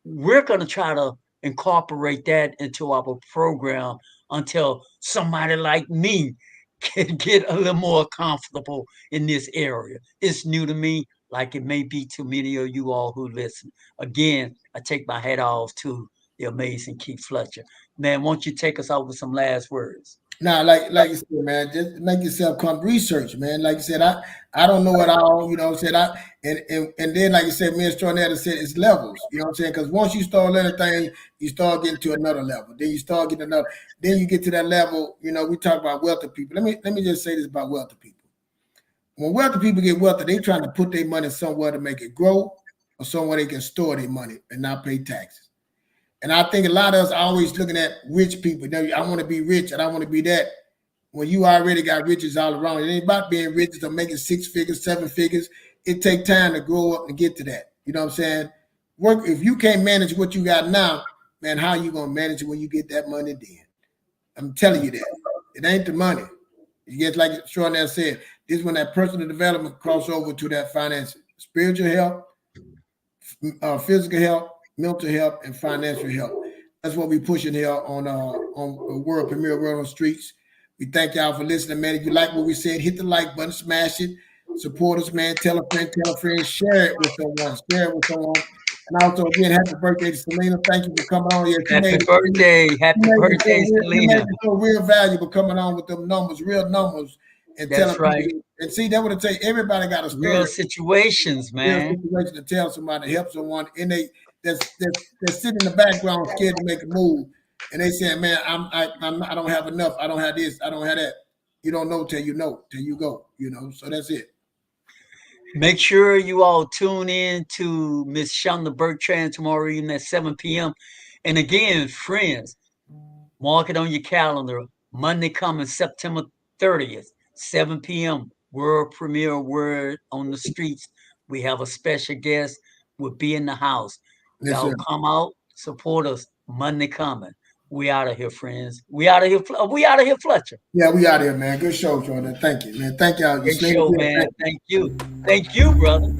We're going to try to incorporate that into our program until somebody like me can get a little more comfortable in this area. It's new to me, like it may be to many of you all who listen. Again, I take my hat off to the amazing Keith Fletcher. Man, won't you take us out with some last words? Now, like you said, man, just make yourself come research, man. Like you said, I don't know it all, you know what I'm saying? And then, like you said, me and Stronetta said, it's levels, you know what I'm saying? Because once you start learning things, you start getting to another level. Then you start getting another. Then you get to that level, you know, we talk about wealthy people. Let me just say this about wealthy people. When wealthy people get wealthy, they trying to put their money somewhere to make it grow, or somewhere they can store their money and not pay taxes. And I think a lot of us are always looking at rich people. I want to be rich and I want to be that. When you already got riches all around, it ain't about being rich or making 6 figures, 7 figures. It takes time to grow up and get to that. You know what I'm saying? Work. If you can't manage what you got now, man, how you gonna manage it when you get that money then? I'm telling you that. It ain't the money. You get, like Stronetta said, this is when that personal development cross over to that finance, spiritual health, physical health, mental health, and financial health. That's what we pushing here on World Premier World on Streets. We thank y'all for listening, man. If you like what we said, hit the like button, smash it, support us, man. Tell a friend, share it with someone. And also, again, happy birthday to Selena. Thank you for coming on here. Happy birthday, Selena. You made it so real valuable coming on with them numbers, real numbers. And that's right. People, and see, that would have taken everybody got a story. Real situations, man. Real situation to tell somebody, to help someone, and they're sitting in the background scared to make a move. And they say, man, I don't have enough. I don't have this. I don't have that. You don't know till you know, till you go, you know. So that's it. Make sure you all tune in to Miss Shonda Bertrand tomorrow evening at 7 p.m. And again, friends, mark it on your calendar. Monday coming, September 30th, 7 p.m. World Premiere Word on the Streets. We have a special guest. We'll be in the house. Yes, y'all sir. come out, support us. Monday coming. We out of here, friends. We out of here. We out of here, Fletcher. Yeah, we out of here, man. Good show, Jordan. Thank you, man. Thank y'all. Good show, man. Thank you. Thank you, brother.